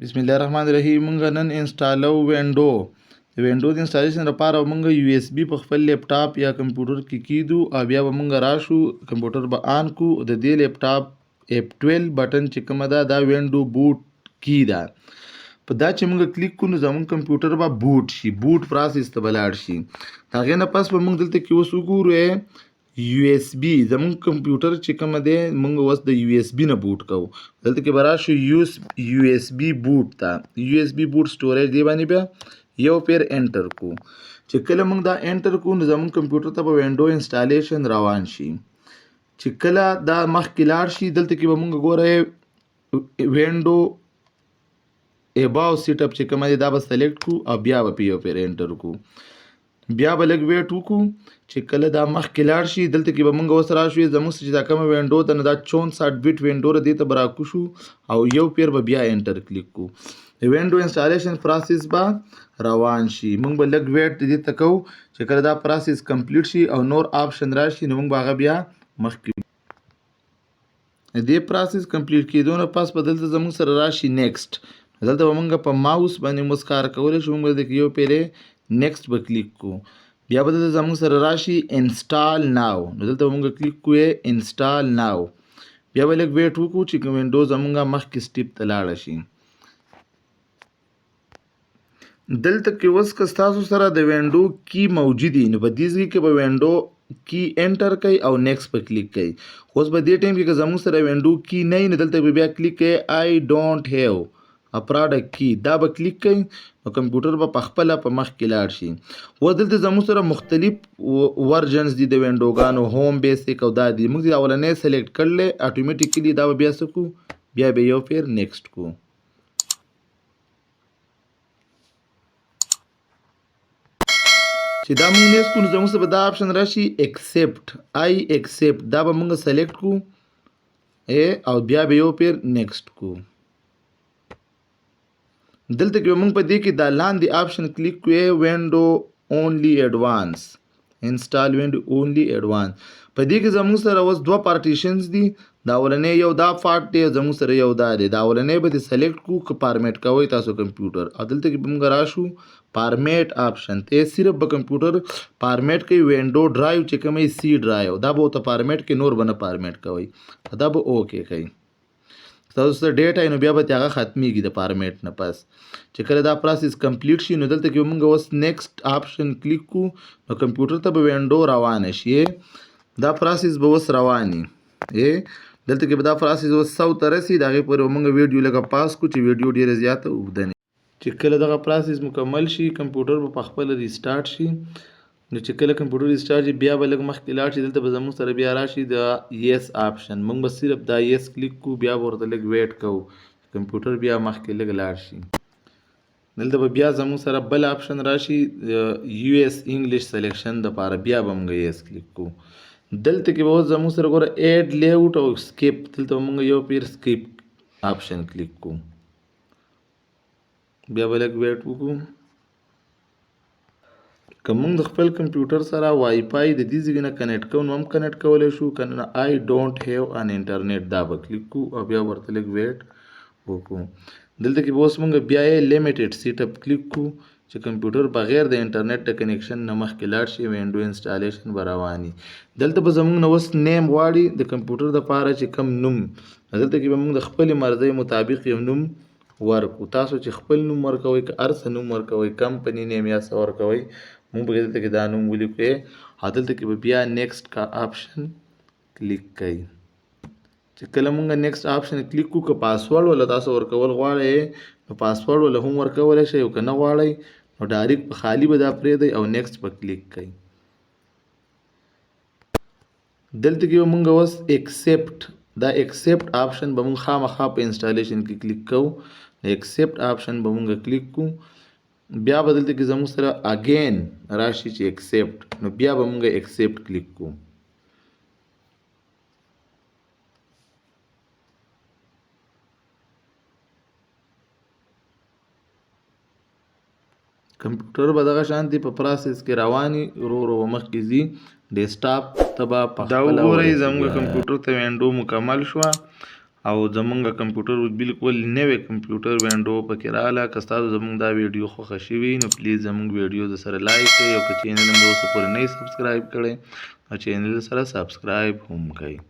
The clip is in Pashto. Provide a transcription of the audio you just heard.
بسم الله الرحمن الرحیم. مونږ نن انسټالو وینډو د وینډو د انسټالیشن لپاره مونږ یو اس بي په خپل لیپټاپ یا کمپیوټر کې کیدو او بیا به مونږ راشو کمپیوټر به آن کو د دې لیپټاپ F12 بټن چې کومه ده دا وینډو بوټ کی ده. په دا چې مونږ کلیک کو نو زموږ کمپیوټر به بوټ شي، بوټ پروسس ته بلاړ شي. هغې نه پس به مونږ دلته کې اوس وګورو یو اس بي زموږ کمپیوټر چې کومه دی مونږ اوس د یو اس بي نه بوټ کوو. دلته کې به راشو یو اس بي بوټ ته، یو اس بي بوټ سټوریج دی باندې بیا یو پیر انټر کو. چې کله مونږ دا انټر کو نو زموږ کمپیوټر ته به وینډو انسټالیشن روان شي. چې کله دا مخکې لاړ شي دلته کې به مونږ ګوره وینډو اباو سیټ اپ چې کومه دی دا به سلیکټ کو او بیا به په یو پیر انټر کو. بیا به لږ ویټ وکړو چې کله دا مخکې لاړ شي. دلته کې به مونږ اوس راشو زموږ چې دا کومه وینډو ده نو دا 64 بیټ وینډو ده، دې ته به راکوشو او یو پیر به بیا انټر کلیک کو. د وینډو انسټالیشن پروسس به روان شي. مونږ به لږ ویټ دې ته کوو چې کله دا پروسس کمپلیټ شي او نور آپشن راشي نو مونږ به هغه بیا مخکې دې پروسس کمپلیټ کېدو نه پس به دلته زموږ سره راشي نیکسټ. دلته به مونږ په ماوس باندې موږ کار کولی شو. مونږ دلته یو پیرې نیکسټ به کلیک کو. بیا به دلته زموږ سره راشي انسټال ناو، نو دلته به مونږ کلیک کوو انسټال ناو. بیا به لږ ویټ وکړو چې وینډو زمونږ مخکې سټیپ ته لاړه شي. دلته کې اوس که ستاسو سره د وینډو کی موجودي نو په دې ځای کې به وینډو کی انټر کوي او نیکسټ په کلیک کوي. اوس په دې ټایم کې که زموږ سره وینډو کی نه وي نو دلته به بیا کلیک کوي آی ډونټ هیو ا پروډکټ کی، دا به کلیک کوي نو کمپیوټر به په خپله په مخ کې لاړ شي. اوس دلته زموږ سره مختلف ورژنز دي د وینډوګانو، هوم بیسیک او دا دي. موږ د اولنۍ سلیکټ کړلی اټومیټیکلی دا به بیا څه کو، بیا به یو پیر نیکسټ کو. چې دا موږ نیکسټ کو نو زموږ سره به دا آپشن راشي ایکسپټ، آی ایکسپټ، دا به موږ سلیکټ کو او بیا به یو پیر نیکسټ کو. دلته کې موږ په دې کې دا لاندې آپشن کلیک کوو وینډو اونلی ایډوانس، انسټال وینډو اونلی ایډوانس. په دې کې زموږ سره اوس دوه پارټیشنز دي. دا اولنی یو دا پارټ دی، زموږ سره یو دا دی. دا اولنی به دې سلیکټ کو که فارمیټ کوئ تاسو کمپیوټر، او دلته کې به موږ راشو فارمیټ آپشن ته. صرف به کمپیوټر فارمیټ کوي وینډو ډرایو چې کومه سی ډرایو دا به ورته فارمیټ کوي، نور به نه فارمیټ کوئ، دا به اوکې کوي. تاسو سره ډیټا نو بیا به هغه ختمیږي د فارمیټ نه پس. چې کله دا پروسس کمپلیټ شي نو دلته کې موږ اوس نیکسټ آپشن کلیک کو نو کمپیوټر ته به وینډو روانه شي. دا پروسس به اوس رواني. دلته کې به دا پروسس اوس 100 ته رسي. د هغې پورې موږ ویډیو لږه پاس کړو چې ویډیو ډېره زیاته اوږده نه چې کله دغه پروسس مکمل شي کمپیوټر به پخپله ریسټارټ شي. نو چې کله کمپیوټر ریسټارټ شي بیا به لږ مخکې لاړ شي. دلته به زموږ سره بیا راشي د یس آپشن. موږ به صرف دا یس کلیک کو، بیا به ورته لږ ویټ کوو کمپیوټر بیا مخکې لږ لاړ شي. دلته به بیا زموږ سره بل آپشن راشي یو ایس انګلیش سلیکشن دپاره، بیا به موږ یس کلیک کو. دلته کې به اوس زموږ سره ګوره ایډ لیاوټ او سکیپ، دلته به موږ یو پیر سکیپ آپشن کلیک کو. بیا به لږ ویټ وکړو. که موږ د خپل کمپیوټر سره وائی فای د دې ځای نه کنیکټ کوو نو هم کنیکټ کولی شو، که نه آی ډونټ هیو ان انټرنیټ دا به کلیک کو او بیا ورته لږ ویټ وکړو. دلته کې به اوس موږ بیا یې لیمیټډ سیټ اپ کلیک کو چې کمپیوټر بغیر د انټرنیټ د کنیکشن نه مخکې لاړ شي، وینډو انسټالیشن به رواني. دلته به زموږ نه اوس نیم غواړي د کمپیوټر دپاره چې کوم نوم، دلته کې به موږ د خپلې مرضۍ مطابق یو نوم ورکو. تاسو چې خپل نوم ورکوئ که هر څه نوم ورکوئ، کمپني نیم یا څه ورکوئ، موږ به دلته کې دا نوم ولیکو او دلته کې به بیا نیکسټ کا آپشن کلیک کوئ. چې کله مونږ نیکسټ آپشن کلیک کو که پاسورډ ولا تاسو ورکول غواړئ نو پاسورډ ولا هم ورکولی شئ، او که نه غواړئ نو ډایرکټ په خالي به دا پرېږدئ او نیکسټ به کلیک کوئ. دلته کې به مونږ اوس ایکسپټ، دا ایکسپټ آپشن به مونږ خامخا په انسټالیشن کې کلیک کوو. ایکسپټ آپشن به مونږ کلیک کو. بیا به دلته کې زموږ سره اگین راشي چې ایکسپټ، نو بیا به مونږ ایکسپټ کلیک کو. کمپیوټر به دغه شانتي په پروسس کې رواني، ورو ورو به مخکې ځي. ډیسکټاپ ته به په خپله دا وګورئ زموږ کمپیوټر ته وینډو مکمل شوه او زمونږ کمپیوټر بالکل نوی کمپیوټر وینډو پکې راغله. که ستاسو زمونږ دا ویډیو خوښه شوي نو پلیز زمونږ ویډیو د سره لایک کړئ او که چینل هم د اوسه پورې نه یې سبسکرایب کړی نو چینل سره سبسکرایب هم کړئ.